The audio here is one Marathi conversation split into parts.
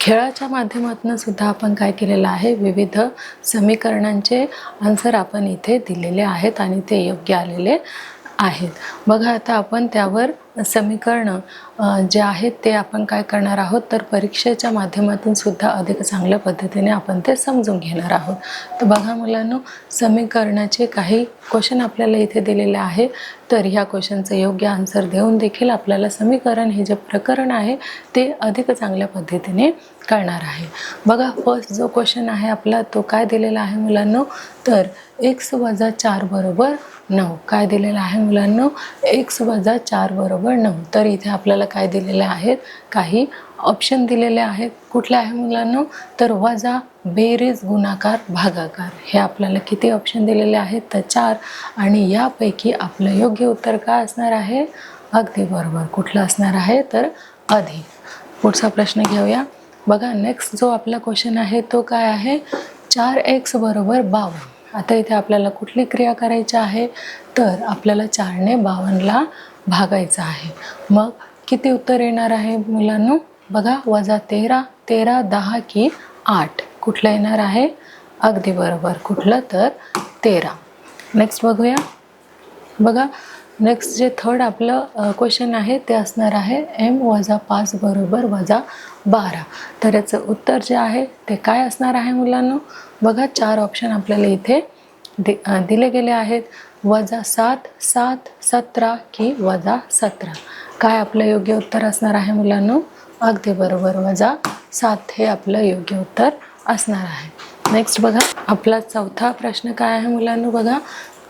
खेळाच्या माध्यमातून सुद्धा आपण काय केलेलं आहे, विविध समीकरणांचे आन्सर आपण इथे दिलेले आहेत आणि ते योग्य आलेले आहेत. बघा आता आपण त्यावर समीकरणं जे आहेत ते आपण काय करणार आहोत, तर परीक्षेच्या माध्यमातून सुद्धा अधिक चांगल्या पद्धतीने आपण ते समजून घेणार आहोत. तर बघा मुलांनो, समीकरणाचे काही क्वेश्चन आपल्याला इथे दिलेले आहे. तर ह्या क्वेश्चनचं योग्य आन्सर देऊन देखील आपल्याला समीकरण हे जे प्रकरण आहे ते अधिक चांगल्या पद्धतीने कळणार आहे. बघा फर्स्ट जो क्वेश्चन आहे आपला तो काय दिलेला आहे मुलांनो, तर x - 4 बरोबर 9. काय दिलेलं आहे मुलांनो, x - 4 बरोबर 9. तर इथे आपल्याला काय दिलेले आहेत, काही ऑप्शन दिलेले आहेत. कुठले आहे मुलांनो, तर वजा, बेरीज, गुणाकार, भागाकार. हे आपल्याला किती ऑप्शन दिलेले आहेत, तर 4. आणि यापैकी आपलं योग्य उत्तर काय असणार आहे, अगदी बरोबर. कुठलं असणार आहे, तर अधिक. पुढचा प्रश्न घेऊया. बघा नेक्स्ट जो आपला क्वेश्चन आहे तो काय आहे, 4x बरोबर 52. आता इथे आपल्याला कुठली क्रिया करायची आहे, तर आपल्याला 4ने 52ला भागायचं आहे. मग किती उत्तर येणार आहे मुलांनो, बघा वजा 13, 13, 10 की 8. कुठलं येणार आहे, अगदी बरोबर. कुठलं, तर 13. नेक्स्ट बघूया. बघा नेक्स्ट जे थर्ड आपलं क्वेश्चन आहे ते असणार आहे m - 5 बरोबर -12. तर याचं उत्तर जे आहे ते काय असणार आहे मुलांनो, बघा 4 ऑप्शन आपल्याला इथे दिले गेले आहेत. -7, 7, 17 की -17. काय आपलं योग्य उत्तर असणार आहे मुलांनो, अगदी बरोबर. -7 हे आपलं योग्य उत्तर असणार आहे. नेक्स्ट बघा आपला चौथा प्रश्न काय आहे मुलांनो, बघा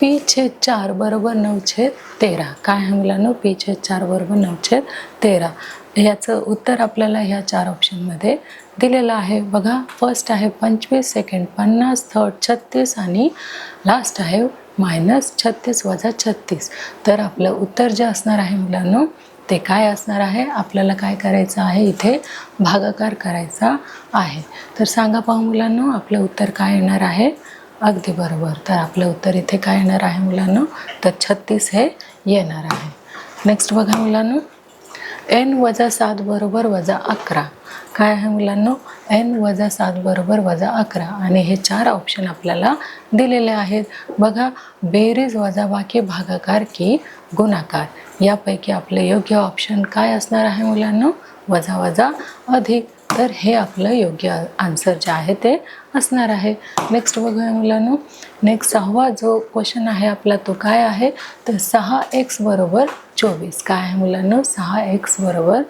p/4 बरोबर 9/13. काय आहे मुलांनो, p/4 बरोबर 9/13. याचं उत्तर आपल्याला ह्या 4 ऑप्शनमध्ये दिलेलं आहे. बघा फर्स्ट आहे 25, सेकंड 50, थर्ड 36 आणि लास्ट आहे -36 - 36. तर आपलं उत्तर जे असणार आहे मुलांनो ते काय असणार आहे, आपल्याला काय करायचं आहे, इथे भागाकार करायचा आहे. तर सांगा पाहू मुलांनो, आपलं उत्तर काय येणार आहे, अगदी बरोबर. तर आपलं उत्तर इथे काय येणार आहे मुलांनो, तर 36 हे येणार आहे. नेक्स्ट बघा मुलांनो, n - 7 बरोबर -11. काय आहे मुलांनो, n - 7 बरोबर -11. आणि हे 4 ऑप्शन आपल्याला दिलेले आहेत. बघा बेरीज, वजाबाकी, भागाकार की गुणाकार. यापैकी आपलं योग्य ऑप्शन काय असणार आहे मुलांनो, वजा अधिक. तर हे आपलं योग्य आन्सर जे आहे ते असणार आहे. नेक्स्ट बघूया मुलांनो, नेक्स्ट 6वा जो क्वेश्चन आहे आपला तो काय आहे, तर 6x बरोबर 24. काय आहे मुलांनो, 6x बरोबर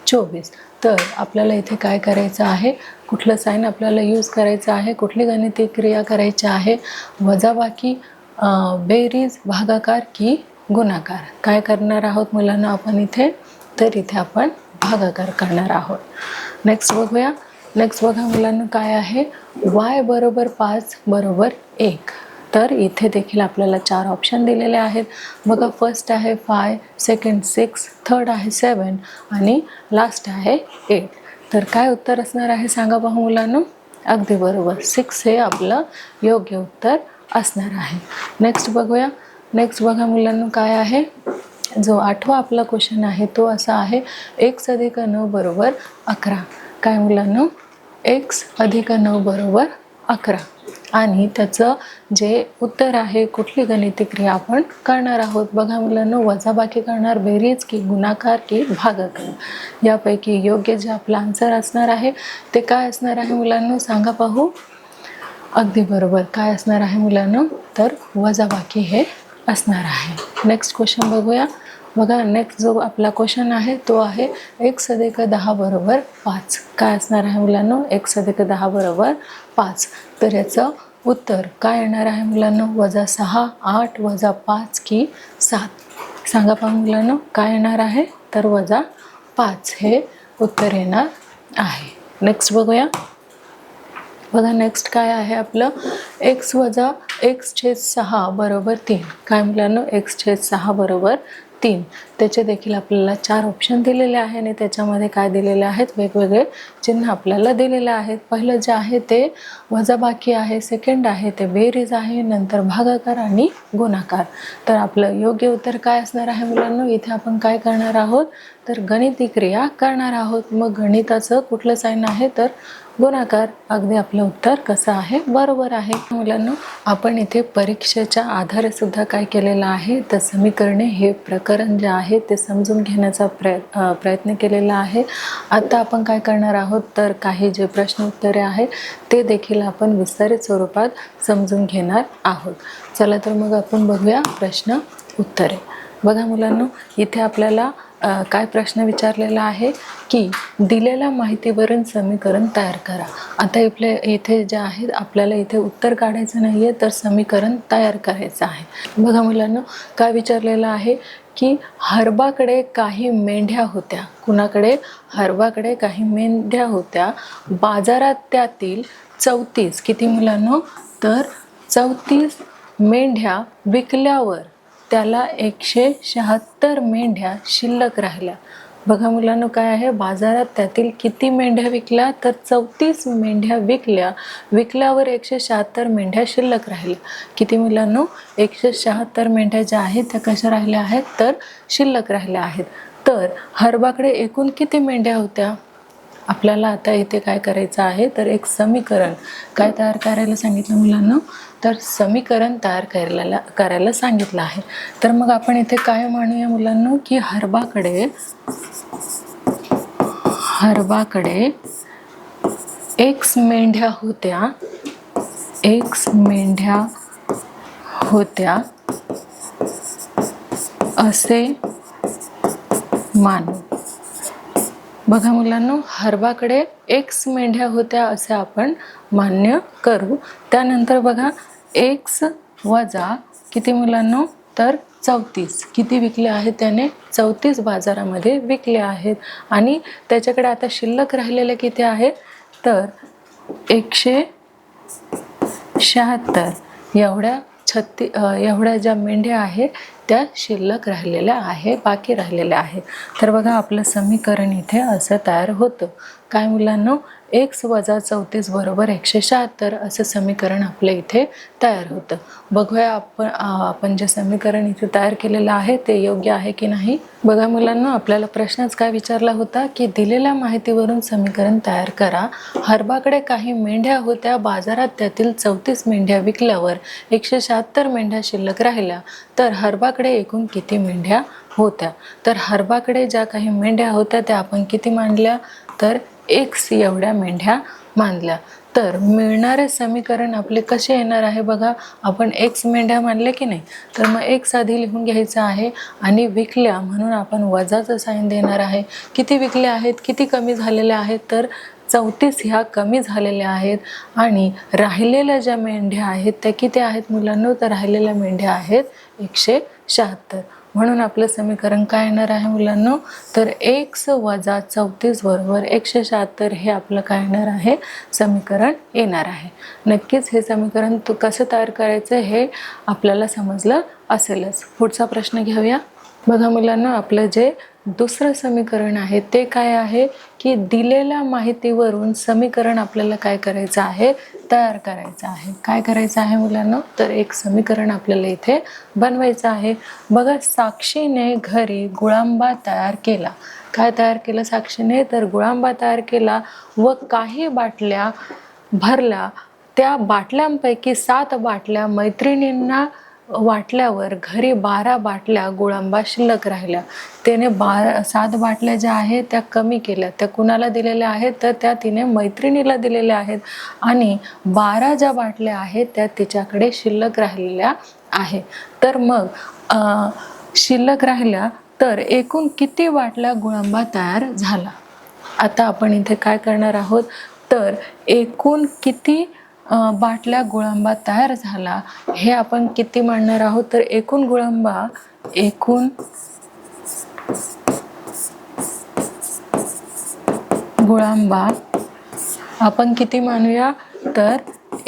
24. तर आपल्याला इथे काय करायचं आहे, कुठलं साईन आपल्याला यूज करायचं आहे, कुठली गणिती क्रिया करायची आहे, वजाबाकी, बेरीज, भागाकार की गुणाकार. काय करणार आहोत मुलांना आपण इथे, तर इथे आपण भागाकार करणार आहोत. नेक्स्ट बघूया. नेक्स्ट बघा मुलांना काय आहे, y बरोबर 5 बरोबर 1. तर इथे देखील आपल्याला 4 ऑप्शन दिलेले आहेत. बघा फर्स्ट आहे 5, सेकंड 6, थर्ड आहे 7 आणि लास्ट आहे 8. तर काय उत्तर असणार आहे सांगा पाहू मुलांनो, अगदी बरोबर 6 हे आपलं योग्य उत्तर असणार आहे. नेक्स्ट बघूया. नेक्स्ट बघा मुलांनो काय आहे, जो 8वा आपला क्वेश्चन आहे तो असा आहे, x + 9 बरोबर 11. काय मुलांनो, x + 9 बरोबर 11. आणि त्याचं जे उत्तर आहे, कुठली गणिती क्रिया आपण करणार आहोत. बघा मुलांनो, वजाबाकी करणार, बेरीज की गुणाकार की भागाकार. यापैकी योग्य जे आपलं आन्सर असणार आहे ते काय असणार आहे मुलांनो, सांगा पाहू. अगदी बरोबर. काय असणार आहे मुलांनो, तर वजाबाकी हे असणार आहे. नेक्स्ट क्वेश्चन बघूया. बघा नेक्स्ट जो आपला क्वेश्चन आहे तो आहे x + 10 बरोबर 5. काय असणार आहे मुलांनो, x + 10 बरोबर 5. तर याचं उत्तर काय येणार आहे मुलांनो, -6, 8, -5 की 7. सांगा पाहू मुलांनो, काय येणार आहे, तर -5 हे उत्तर येणार आहे. नेक्स्ट बघूया. बघा नेक्स्ट काय आहे आपलं, x - x/6 बरोबर 3. काय मुलांनो, x/6 बरोबर 3 त्याचे देखील आपल्याला 4 ऑप्शन दिलेले आहे आणि त्याच्यामध्ये काय दिलेले आहेत, वेगवेगळे चिन्ह आपल्याला दिलेले आहेत. पहिलं जे आहे ते वजाबाकी आहे, सेकंड आहे ते बेरीज आहे, नंतर भागाकार आणि गुणाकार. तर आपलं योग्य उत्तर काय असणार आहे मुलांनो? इथे आपण काय करणार आहोत, तर गणिती क्रिया करणार आहोत. मग गणिताचं कुठलं साइन आहे, तर गुणाकार. अगदी आपलं उत्तर कसं आहे, बरोबर आहे. मुलांनो, आपण इथे परीक्षेच्या आधारे सुद्धा काय केलेलं आहे, तर समीकरणे हे प्रकरण जे आहे ते समजून घेण्याचा प्रयत्न केलेला आहे. आता आपण काय करणार आहोत, तर काही जे प्रश्न उत्तरे आहे ते देखील आपण विस्तारित स्वरूपात समजून घेणार आहोत. चला तर मग आपण बघूया प्रश्न उत्तरे. बघा मुलांनो, इथे आपल्याला काय प्रश्न विचारलेला आहे की दिलेल्या माहितीवरून समीकरण तयार करा. आता इथे जे आहे आपल्याला इथे उत्तर काढायचं नाही आहे, तर समीकरण तयार करायचं आहे. बघा मुलांनो, काय विचारलेलं आहे की हरबाकडे काही मेंढ्या होत्या. कुणाकडे? हरबाकडे काही मेंढ्या होत्या. बाजारात त्यातील 34 किती मुलांनो, तर 34 मेंढ्या विकल्यावर त्याला 176 मेंढ्या शिल्लक राहिल्या. बघा मुलांनो, काय आहे, बाजारात त्यातील किती मेंढ्या विकल्या, तर 34 मेंढ्या विकल्यावर 176 मेंढ्या शिल्लक राहिल्या. किती मुलांनो? 176 मेंढ्या ज्या आहेत त्या कशा राहिल्या आहेत, तर शिल्लक राहिल्या आहेत. तर हरबाकडे एकूण किती मेंढ्या होत्या? आपल्याला आता इथे काय करायचं आहे, तर एक समीकरण काय तयार करायला सांगितलं मुलांनो, तर समीकरण तयार करायला सांगितलं आहे. तर मग आपण इथे काय म्हणूया मुलांनो, की हरबाकडे X मेंढ्या होत्या असे मानू. बघा मुलांनो, हरबाकडे X मेंढ्या होत्या असे आपण मान्य करू. त्यानंतर बघा, X वजा किती मुलांनो, तर 34 किती विकले आहेत त्याने? 34 बाजारामध्ये विकले आहेत. आणि त्याच्याकडे आता शिल्लक राहिलेले किती आहेत, तर 176 एवढ्या ज्या मेंढ्या आहेत त्या शिल्लक राहिलेल्या आहे, बाकी राहिलेल्या आहे. तर बघा, आपलं समीकरण इथे असं तयार होतं. काय मुलांनो? X वजा 34 बरोबर 176 असं समीकरण आपलं इथे तयार होतं. बघूया आपण जे समीकरण इथे तयार केलेलं आहे ते योग्य आहे की नाही. बघा मुलांनो, आपल्याला प्रश्नच काय विचारला होता की दिलेल्या माहितीवरून समीकरण तयार करा. हरबाकडे काही मेंढ्या होत्या. बाजारात त्यातील 34 मेंढ्या विकल्यावर 176 मेंढ्या शिल्लक राहिल्या. तर हरबाकडे एकूण किती मेंढ्या होत्या? तर हरबाकडे ज्या काही मेंढ्या होत्या त्या आपण किती मानल्या, तर X एवढ्या मेंढ्या मानल्या. तर मिळणारे समीकरण आपले कसे येणार आहे बघा, आपण X मेंढ्या मानले की नाही, तर मग X आधी लिहून घ्यायचं आहे आणि विकल्या म्हणून आपण वजाचं साइन देणार आहे. किती विकले आहेत, किती कमी झालेल्या आहेत, तर 34 ह्या कमी झालेल्या आहेत. आणि राहिलेल्या ज्या मेंढ्या आहेत त्या किती आहेत मुलांनो, तर राहिलेल्या मेंढ्या आहेत 176. म्हणून आपलं समीकरण काय येणार आहे मुलांनो, तर X वजा 34 बरोबर 176 हे आपलं काय येणार आहे, समीकरण येणार आहे. नक्कीच हे समीकरण कसं तयार करायचं हे आपल्याला समजलं असेलच. पुढचा प्रश्न घेऊया. बघा मुलांनो, आपलं जे दुसरं समीकरण आहे ते काय आहे की दिलेल्या माहितीवरून समीकरण आपल्याला काय करायचं आहे, तयार करायचं आहे. काय करायचं आहे मुलांनो, तर एक समीकरण आपल्याला इथे बनवायचं आहे. बघा, साक्षीने घरी गुळांबा तयार केला. काय तयार केलं साक्षीने, तर गुळांबा तयार केला व काही बाटल्या भरल्या. त्या बाटल्यांपैकी 7 बाटल्या मैत्रिणींना वाटल्यावर घरी 12 बाटल्या गुळांबा शिल्लक राहिल्या. त्याने 7 बाटल्या ज्या आहेत त्या कमी केल्या. त्या कुणाला दिलेल्या आहेत, तर त्या तिने मैत्रिणीला दिलेल्या आहेत. आणि 12 ज्या बाटल्या आहेत त्या तिच्याकडे शिल्लक राहिलेल्या आहे. तर मग शिल्लक राहिल्या तर एकूण किती बाटल्या गुळांबा तयार झाला. आता आपण इथे काय करणार आहोत, तर एकूण किती बाटल्या गुळांबा तयार झाला हे आपण किती मांडणार आहोत, तर एकूण गुळांबा आपण किती मानूया, तर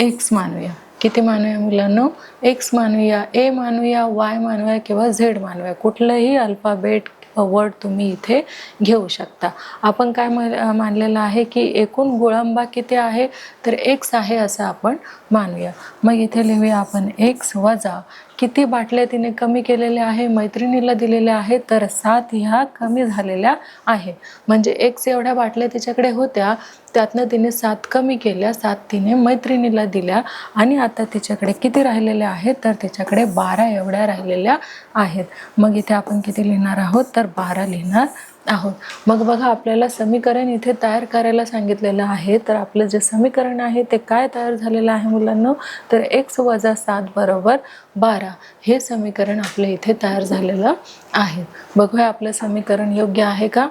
X मानूया. किती मानूया मुलांनो? एक्स मानूया, ए मानूया, वाय मानूया किंवा झेड मानूया. कुठलंही अल्फाबेट वर्ड तुम्ही इथे घेऊ शकता. आपण काय मानलेलं आहे की एकूण गुळंबा किती आहे? तर एक्स आहे असं आपण मानूया. मग इथे लिहूया आपण एक्स वजा किती बाटल्या तिने कमी केलेल्या आहे? मैत्रिणीला दिलेल्या आहेत तर 7 ह्या कमी झालेल्या आहे. म्हणजे एक्स एवढ्या बाटल्या तिच्याकडे होत्या, त्यातनं तिने 7 कमी केल्या, 7 तिने मैत्रिणीला दिल्या आणि आता तिच्याकडे किती राहिलेल्या आहेत? तर तिच्याकडे 12 एवढ्या राहिलेल्या आहेत. मग इथे आपण किती लिहिणार आहोत? तर 12 लिहिणार आहोत. मग बघा आपल्याला समीकरण इथे तयार करायला सांगितलेलं आहे. तर आपलं जे समीकरण आहे ते काय तयार झालेलं आहे मुलांनो? तर x वजा 7 बरोबर 12 हे समीकरण आपलं इथे तयार झालेलं आहे. बघूया आपलं समीकरण योग्य आहे का?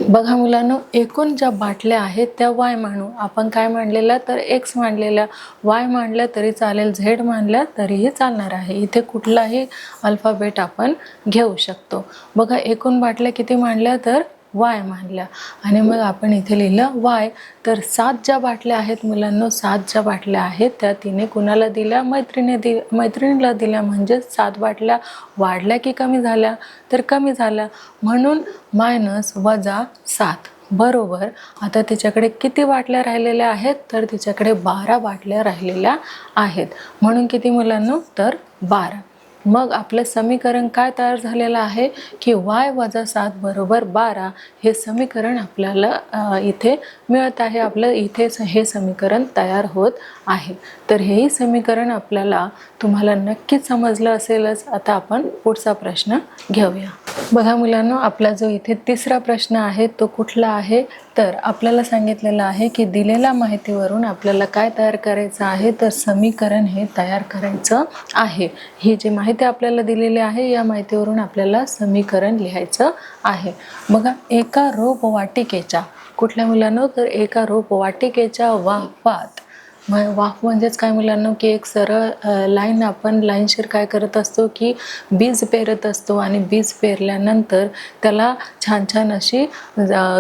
बघा मुलांनो, एकूण ज्या बाटल्या आहेत त्या वाय मानू. आपण काय मांडलेलं? तर एक्स मांडलेल्या. वाय मांडल्या तरी चालेल, झेड मांडल्या तरीही चालणार आहे. इथे कुठलाही अल्फाबेट आपण घेऊ शकतो. बघा एकूण बाटल्या किती मांडल्या? तर वाय मानल्या. आणि मग आपण इथे लिहिलं वाय. तर 7 ज्या बाटल्या आहेत मुलांनो, 7 ज्या बाटल्या आहेत त्या तिने कुणाला दिल्या? मैत्रिणीला दिल्या. म्हणजे 7 बाटल्या वाढल्या की कमी झाल्या? तर कमी झाल्या. म्हणून मायनस वजा 7 बरोबर आता तिच्याकडे किती बाटल्या राहिलेल्या आहेत? तर तिच्याकडे 12 बाटल्या राहिलेल्या आहेत. म्हणून किती मुलांनो? तर 12. मग आपलं समीकरण काय तयार झालेलं आहे की y वजा 7 बरोबर 12 हे समीकरण आपल्याला इथे मिळत आहे. आपलं इथे हे समीकरण तयार होत आहे. तर हेही समीकरण आपल्याला तुम्हाला नक्कीच समजलं असेलच. आता आपण पुढचा प्रश्न घेऊया. बघा मुलांनो, आपला जो इथे तिसरा प्रश्न आहे तो कुठला आहे? तर आपल्याला सांगितलेलं आहे की दिलेल्या माहितीवरून आपल्याला काय तयार करायचं आहे? तर समीकरण हे तयार करायचं आहे. ही जी माहिती आपल्याला दिलेली आहे या माहितीवरून आपल्याला समीकरण लिहायचं आहे. बघा एका रोपवाटिकेच्या, कुठल्या मुलांनो? तर एका रोपवाटिकेच्या वाफात, वाफ म्हणजेच काय मुलांनो? की एक सरळ लाईन, आपण लाईनशीर काय करत असतो की बीज पेरत असतो आणि बीज पेरल्यानंतर त्याला छान छान अशी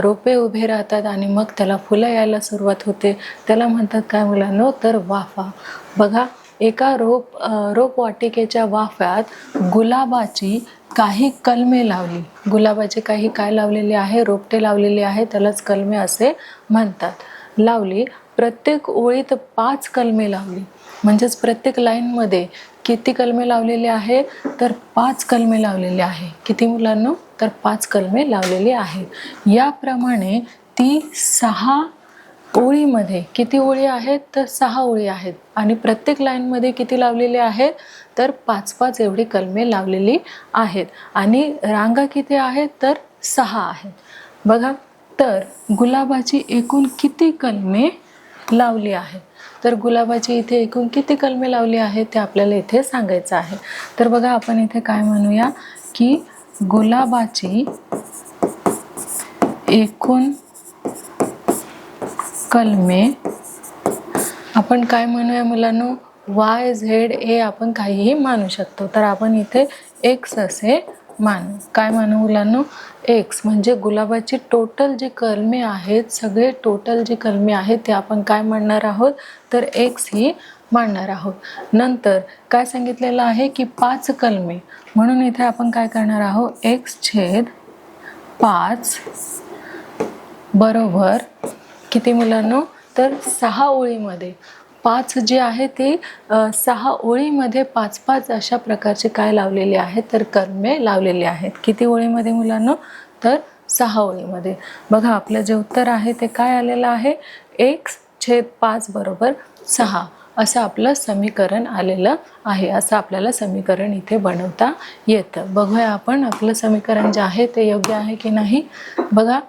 रोपे उभे राहतात आणि मग त्याला फुलं यायला सुरुवात होते. त्याला म्हणतात काय मुलांनो? तर वाफा. बघा एका रोपवाटिकेच्या वाफ्यात गुलाबाची काही कलमे लावली. गुलाबाची काही काय लावलेली आहे? रोपटे लावलेली आहे, त्यालाच कलमे असे म्हणतात. लावली. प्रत्येक ओळीत 5 कलमे लावली. म्हणजेच प्रत्येक लाईनमध्ये किती कलमे लावलेले आहे? तर 5 कलमे लावलेले आहे. किती मुलांनो? तर 5 कलमे लावलेली आहेत. याप्रमाणे ती 6 ओळीमध्ये, किती ओळी आहेत? तर 6 ओळी आहेत. आणि प्रत्येक लाईनमध्ये किती लावलेले आहेत? तर 5-5 एवढी कलमे लावलेली आहेत. आणि रांगा किती आहेत? तर 6 आहेत. बघा तर गुलाबाची एकूण किती कलमे लावली आहे? तर गुलाबाची इथे एकूण किती कलमे लावली आहेत ते आपल्याला इथे सांगायचं आहे. तर बघा आपण इथे काय म्हणूया की गुलाबाची एकूण कलमे, आपण काय म्हणूया मुलांनो? वाय, झेड, ए आपण काहीही मानू शकतो. तर आपण इथे एक्स असे मानू. काय मानू मुलांनो? एक्स. म्हणजे गुलाबाची टोटल जी कलमे आहेत, सगळे टोटल जी कलमे आहेत ते आपण काय मानणार आहोत? तर एक्स ही मानणार आहोत. नंतर काय सांगितलेलं आहे की 5 कलमे, म्हणून इथे आपण काय करणार आहोत? एक्स छेद 5 बरोबर किती मुलांनो? तर 6 ओळीमध्ये 5 जे आहे ते 6 ओळीमध्ये 5-5 अशा प्रकारचे काय लावलेले आहेत? तर कलमे लावलेले आहेत. किती ओळीमध्ये मुलांनो? तर 6 ओळीमध्ये. बघा आपलं जे उत्तर आहे ते काय आलेलं आहे? एक्स छेद 5 बरोबर 6 असं आपलं समीकरण आलेलं आहे. असं आपल्याला समीकरण इथे बनवता येतं. बघूया आपण आपलं समीकरण जे आहे ते योग्य आहे की नाही. बघा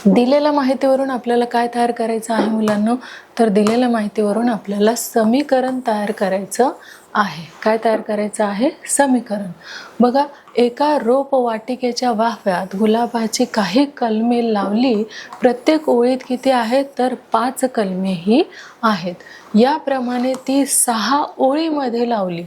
दिलेल्या माहितीवरून आपल्याला काय तयार करायचं आहे मुलांनो? तर दिलेल्या माहितीवरून आपल्याला समीकरण तयार करायचं आहे. काय तयार करायचं आहे? समीकरण. बघा एका रोपवाटिकेच्या वाफ्यात गुलाबाची काही कलमे लावली. प्रत्येक ओळीत किती आहेत? तर 5 कलमे ही आहेत. याप्रमाणे ती 6 ओळीमध्ये लावली.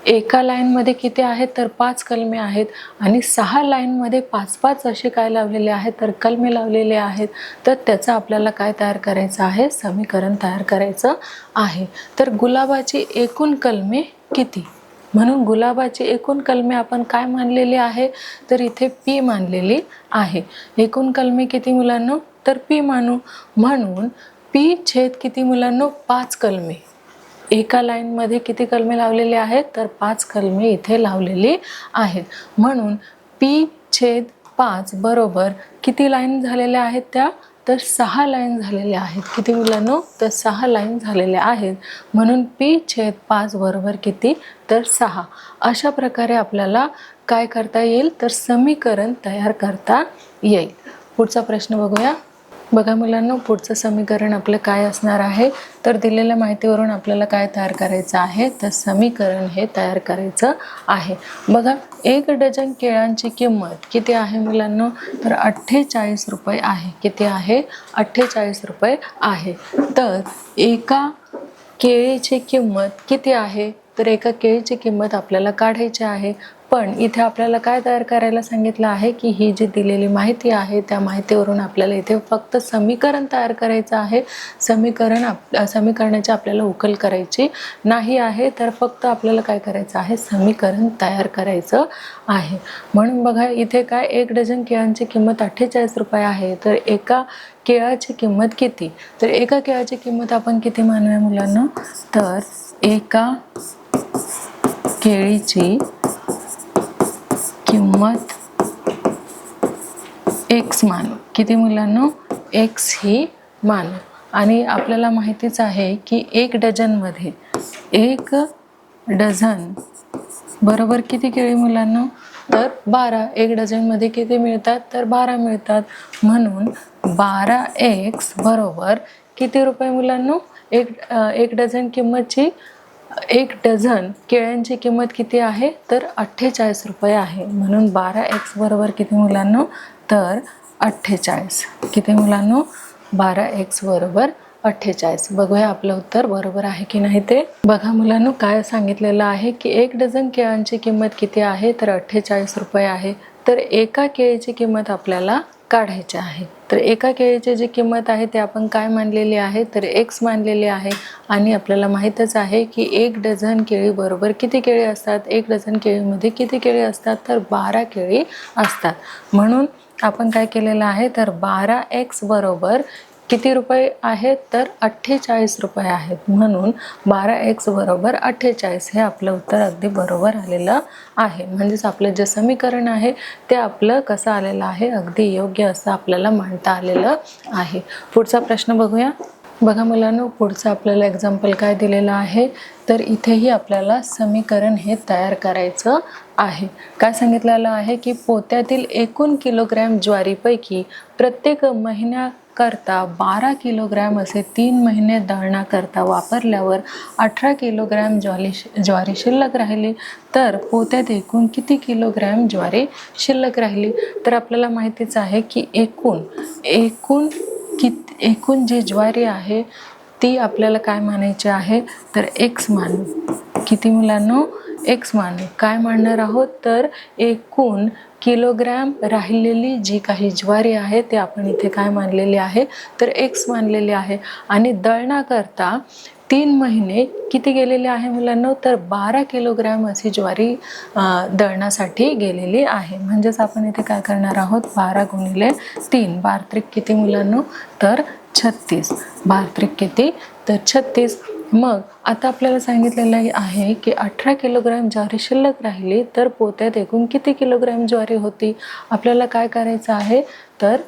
एका लाईनमध्ये किती आहेत तर 5 कलमे आहेत आणि 6 लाईनमध्ये 5-5 असे काय लावलेले आहेत तर कलमे लावलेले आहेत. तर त्याचं आपल्याला काय तयार करायचं आहे, समीकरण तयार करायचं आहे. तर गुलाबाची एकूण कलमे किती, म्हणून गुलाबाची एकूण कलमे आपण काय मानलेली आहे तर इथे पी मानलेली आहे. एकूण कलमे किती मुलांनो तर पी मानू, म्हणून पी छेद किती मुलांनो 5 कलमे. एका लाईनमध्ये किती कलमे लावलेले आहेत तर 5 कलमे इथे लावलेली आहेत. म्हणून पी छेद 5 बरोबर किती लाईन झालेल्या आहेत त्या तर 6 लाईन झालेल्या आहेत. किती मुलांनो तर 6 लाईन झालेल्या आहेत. म्हणून पी छेद 5 बरोबर किती तर 6. अशा प्रकारे आपल्याला काय करता येईल तर समीकरण तयार करता येईल. पुढचा प्रश्न बघूया. बघा मुलांनो, पुढचं समीकरण आपलं काय असणार आहे तर दिलेल्या माहितीवरून आपल्याला काय तयार करायचं आहे तर समीकरण हे तयार करायचं आहे. बघा, 1 डझन केळ्यांची किंमत किती आहे मुलांनो तर 48 रुपये आहे. किती आहे 48 रुपये आहे. तर एका केळीची किंमत किती आहे तर एका केळीची किंमत आपल्याला काढायची आहे. पण इथे आपल्याला काय तयार करायला सांगितलं आहे की ही जी दिलेली माहिती आहे त्या माहितीवरून आपल्याला इथे फक्त समीकरण तयार करायचं आहे. समीकरणाची आपल्याला उकल करायची नाही आहे. तर फक्त आपल्याला काय करायचं आहे समीकरण तयार करायचं आहे. म्हणून बघा इथे काय 1 डझन केळांची किंमत 48 रुपये आहे. तर एका केळाची किंमत किती तर एका केळाची किंमत आपण किती मानूया मुलांना तर एका केळीची किंमत x मानू. किती मुलांनो x ही मानू. आणि आपल्याला माहितीच आहे की 1 डझनमध्ये 1 डझन बरोबर किती केळी मुलांनो तर 12. 1 डझनमध्ये किती मिळतात तर 12 मिळतात. म्हणून 12x बरोबर किती रुपये मुलांनो एक डझन किंमतची 1 डझन केळ्यांची किंमत किती आहे तर 48 रुपये आहे. म्हणून 12x बरोबर किती मुलांनो तर 48. किती मुलांनो 12x बरोबर 48. बघूया आपलं उत्तर बरोबर आहे की नाही ते. बघा मुलांनो, काय सांगितलेलं आहे की 1 डझन केळ्यांची किंमत किती आहे तर 48 रुपये आहे. तर एका केळीची किंमत आपल्याला काढायची आहे. तर एका केळीची जी किंमत आहे ते आपण काय मानलेली आहे तर x मानलेली आहे. आणि आपल्याला माहीतच आहे की 1 डझन केळी बरोबर किती केळी असतात. 1 डझन केळीमध्ये किती केळी असतात तर 12 केळी असतात. म्हणून आपण काय केलेलं आहे तर 12x बरोबर किती रुपये आहेत तर 48 रुपये आहेत. म्हणून 12x बरोबर 48 हे आपलं उत्तर अगदी बरोबर आलेलं आहे. म्हणजेच आपलं जे समीकरण आहे ते आपलं कसं आलेलं आहे अगदी योग्य असं आपल्याला मांडता आलेलं आहे. पुढचा प्रश्न बघूया. बघा मुलांनो, पुढचं आपल्याला एक्झाम्पल काय दिलेलं आहे तर इथेही आपल्याला समीकरण हे तयार करायचं आहे. काय सांगितलेलं आहे की पोत्यातील एकूण किलोग्रॅम ज्वारीपैकी प्रत्येक महिन्याकरता 12 किलोग्रॅम असे 3 महिने दळणाकरता वापरल्यावर 18 किलोग्रॅम ज्वारी शिल्लक राहिली. तर पोत्यात एकूण किती किलोग्रॅम ज्वारी शिल्लक राहिली. तर आपल्याला माहितीच आहे की एकूण जी ज्वारी आहे ती आपल्याला काय मानायची आहे तर x मानू. किती मुलांनो x मानू. काय मानणार आहोत तर एकूण किलोग्रॅम राहिलेली जी काही ज्वारी आहे ते आपण इथे काय मानलेली आहे तर x मानलेली आहे. आणि दळणाकरता 3 महिने किती गेलेले आहे मुलांनो तर 12 किलोग्रॅम अशी ज्वारी दळण्यासाठी गेलेली आहे. म्हणजेच आपण इथे काय करणार आहोत 12 गुणिले 3 12 किती मुलांनो तर 36. 12 किती तर 36. मग आता आपल्याला सांगितलेलं आहे की 18 किलोग्रॅम ज्वारी शिल्लक राहिली तर पोत्यात एकूण किती किलोग्रॅम ज्वारी होती. आपल्याला काय करायचं आहे तर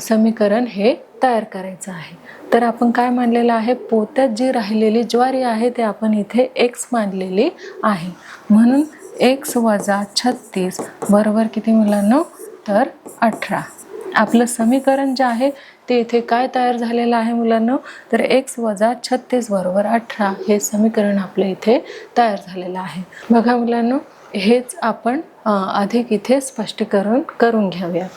समीकरण हे तयार करायचं आहे. तर आपण काय मानलेलं आहे पोत्यात जी राहिलेली ज्वारी आहे ते आपण इथे x मानलेली आहे. म्हणून x वजा 36 बरोबर किती मुलांनो तर 18. आपलं समीकरण जे आहे ते इथे काय तयार झालेलं आहे मुलांनो तर x वजा 36 बरोबर 18 हे समीकरण आपल्या इथे तयार झालेलं आहे. बघा मुलांनो, हेच आपण अधिक इथे स्पष्टीकरण करून घेऊया.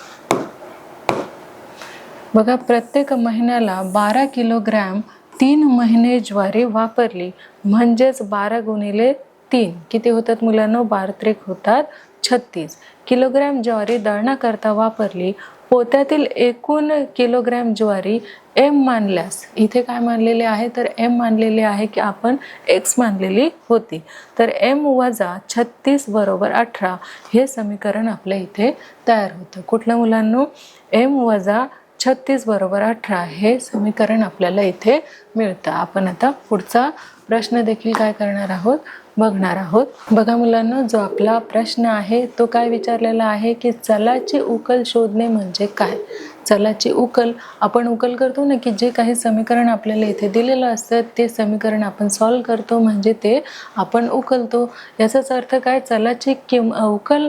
बघा, प्रत्येक महिन्याला 12 किलोग्रॅम 3 महिने ज्वारी वापरली म्हणजेच 12 गुणिले 3 किती होतात मुलांनो? 12 होतात 36 किलोग्रॅम ज्वारी दळणाकरता वापरली. पोत्यातील एकूण किलोग्रॅम ज्वारी एम मानल्यास, इथे काय मानलेले आहे तर एम मानलेले आहे की आपण एक्स मानलेली होती. तर एम वजा 36 बरोबर 18 हे समीकरण आपल्या इथे तयार होतं. कुठलं मुलांनो? एम वजा 36 बरोबर 18 हे समीकरण आपल्याला इथे मिळतं. आपण आता पुढचा प्रश्न देखील काय करणार आहोत? बघणार आहोत. बघा मुलांना, जो आपला प्रश्न आहे तो काय विचारलेला आहे की चलाची उकल शोधणे म्हणजे काय? चलाची उकल, आपण उकल करतो ना की जे काही समीकरण आपल्याला इथे दिलेलं असतं ते समीकरण आपण सॉल्व करतो, म्हणजे ते आपण उकलतो. याचाच अर्थ काय? चलाची उकल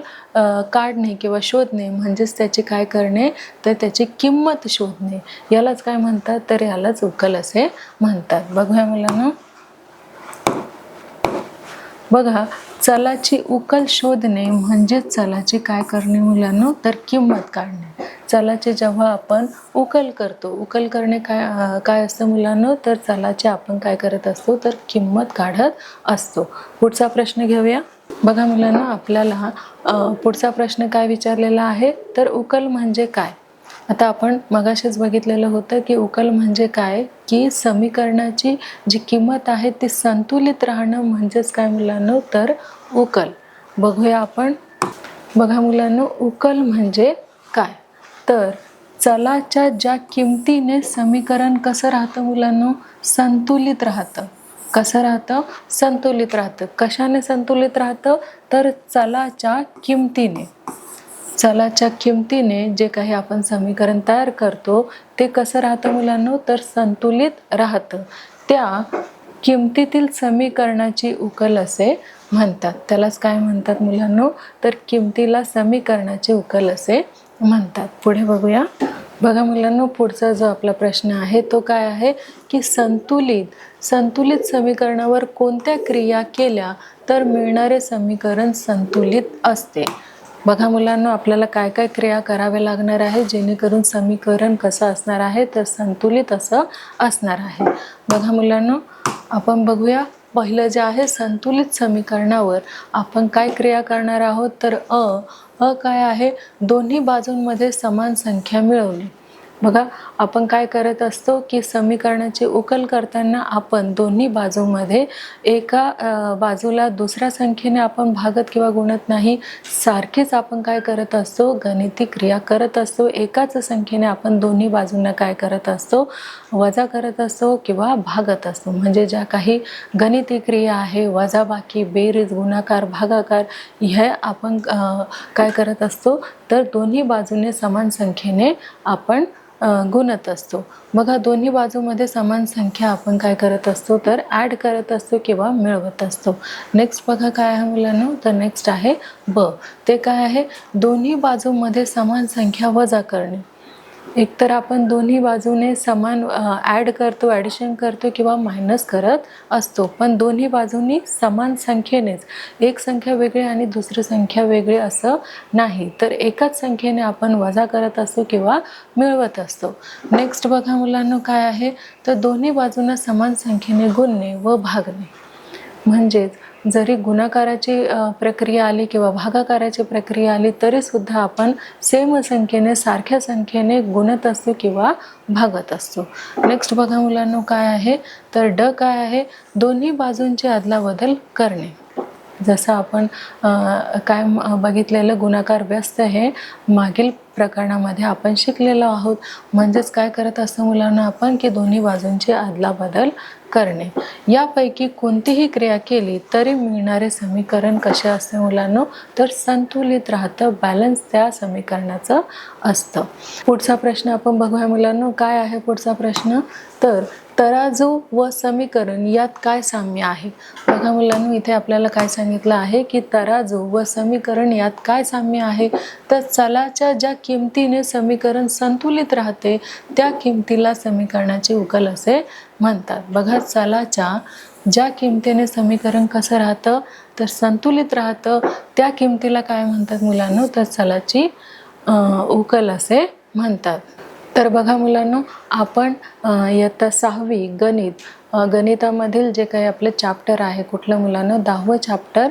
काढणे किंवा शोधणे म्हणजेच त्याची काय करणे तर त्याची किंमत शोधणे. यालाच काय म्हणतात तर यालाच उकल असे म्हणतात. बघूया मुलांना, बघा चलाची उकल शोधणे म्हणजे चलाची काय करणे मुलांनो तर किंमत काढणे. चलाची जेव्हा आपण उकल करतो, उकल करणे काय असतं मुलांनो तर चलाची आपण काय करत असतो तर किंमत काढत असतो. पुढचा प्रश्न घेऊया. बघा मुलांनो, आपल्याला पुढचा प्रश्न काय विचारलेला आहे तर उकल म्हणजे काय? आता आपण मगाशीच बघितलेलं होतं की उकल म्हणजे काय की समीकरणाची जी किंमत आहे ती संतुलित राहणं म्हणजेच काय मुलांनो तर उकल. बघूया आपण. बघा मुलांनो, उकल म्हणजे काय तर चलाच्या ज्या किमतीने समीकरण कसं राहतं मुलांनो? संतुलित राहतं. कसं राहतं? संतुलित राहतं. कशाने संतुलित राहतं तर चलाच्या किमतीने. चलाच्या किमतीने जे काही आपण समीकरण तयार करतो ते कसं राहतं मुलांनो तर संतुलित राहतं. त्या किमतीतील समीकरणाची उकल असे म्हणतात. त्यालाच काय म्हणतात मुलांनो तर किमतीला समीकरणाची उकल असे म्हणतात. पुढे बघूया. बघा मुलांनो, पुढचा जो आपला प्रश्न आहे तो काय आहे की संतुलित समीकरणावर कोणत्या क्रिया केल्या तर मिळणारे समीकरण संतुलित असते. बघा मुलांनो, आपल्याला काय काय क्रिया कराव्या लागणार आहे जेणेकरून समीकरण कसं असणार आहे तर संतुलित असं असणार आहे. बघा मुलांनो, आपण बघूया. पहिलं जे आहे संतुलित समीकरणावर आपण काय क्रिया करणार आहोत तर काय आहे? दोन्ही बाजूंमध्ये समान संख्या मिळवणे. बघा, आपण काय करत असतो की समीकरणाची उकल करताना आपण दोन्ही बाजूमध्ये एका बाजूला दुसऱ्या संख्येने आपण भागत किंवा गुणत नाही. सारखीच आपण काय करत असतो? गणिती क्रिया करत असतो. एकाच संख्येने आपण दोन्ही बाजूंना काय करत असतो? वजा करत असतो किंवा भागत असतो. म्हणजे ज्या काही गणिती क्रिया आहे, वजाबाकी, बेरीज, गुणाकार, भागाकार, हे आपण काय करत असतो तर दोन्ही बाजूने समान संख्येने आपण गुणत असतो. बघा, दोन्ही बाजूमध्ये समान संख्या आपण काय करत असतो तर ॲड करत असतो किंवा मिळवत असतो. नेक्स्ट बघा काय आहे मुलांनो तर नेक्स्ट आहे ते काय आहे? दोन्ही बाजूमध्ये समान संख्या वजा करणे. एकतर आपण दोन्ही बाजूने समान ॲड करतो, ॲडिशन करतो किंवा मायनस करत असतो, पण दोन्ही बाजूनी समान संख्येनेच, एक संख्या वेगळी आणि दुसरी संख्या वेगळी असं नाही, तर एकाच संख्येने आपण वजा करत असतो किंवा मिळवत असतो. नेक्स्ट बघा मुलांनो काय आहे तर दोन्ही बाजूंना समान संख्येने गुणणे व भागणे. म्हणजेच जरी गुणाकाराची प्रक्रिया आली किंवा भागाकाराची प्रक्रिया आली तरी सुद्धा आपण सेम संख्येने, सारख्या संख्येने गुणत असतो किंवा भागत असतो. नेक्स्ट बघा मुलांनो काय आहे तर काय आहे? दोन्ही बाजूंची अदलाबदल करणे. जसं आपण काय बघितलेलं गुणाकार व्यस्त हे मागील प्रकरणामध्ये आपण शिकलेलो आहोत. म्हणजेच काय करत असतो मुलांना आपण की दोन्ही बाजूंची अदलाबदल करणे. यापैकी कोणतीही क्रिया केली तरी मिळणारे समीकरण कसे असते मुलांनो तर संतुलित राहतं, बॅलन्स त्या समीकरणाचं असतं. पुढचा प्रश्न आपण बघूया मुलांनो. काय आहे पुढचा प्रश्न तर तराजू व समीकरण यात काय साम्य आहे? बघा मुलांनो, इथे आपल्याला काय सांगितलं आहे की तराजू व समीकरण यात काय साम्य आहे तर चलाच्या ज्या किमतीने समीकरण संतुलित राहते त्या किमतीला समीकरणाची उकल असे म्हणतात. बघा, चलाच्या ज्या किमतीने समीकरण कसं राहतं तर संतुलित राहतं त्या किमतीला काय म्हणतात मुलांनो तर चलाची उकल असे म्हणतात. तर बघा मुलांनो, आपण इयत्ता 6वी गणितामधील जे काही आपलं चॅप्टर आहे, कुठलं मुलांनो, 10वं चॅप्टर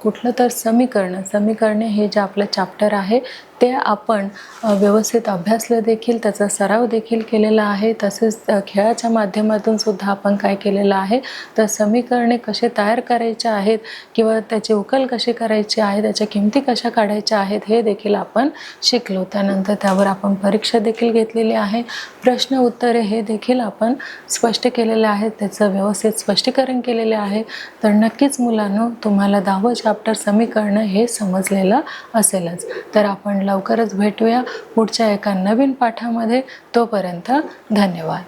कुठलं तर समीकरणे हे जे आपलं चॅप्टर आहे ते आपण व्यवस्थित अभ्यासलं देखील, त्याचा सराव देखील केलेला आहे. तसेच खेळाच्या माध्यमातून सुद्धा आपण काय केलेलं आहे, तर समीकरणे कसे तयार करायचे आहेत किंवा त्याची उकल कशी करायची आहे, त्याच्या किमती कशा काढायच्या आहेत, हे देखील आपण शिकलो. त्यानंतर त्यावर आपण परीक्षा देखील घेतलेली आहे. प्रश्न उत्तरे हे देखील आपण स्पष्ट केलेले आहेत, त्याचं व्यवस्थित स्पष्टीकरण केलेले आहे. तर नक्कीच मुलांनो, तुम्हाला 10वं चॅप्टर समीकरणं हे समजलेलं असेलच. तर आपण लवकरच भेटूया पुढच्या एका नवीन पाठामध्ये. तोपर्यंत धन्यवाद.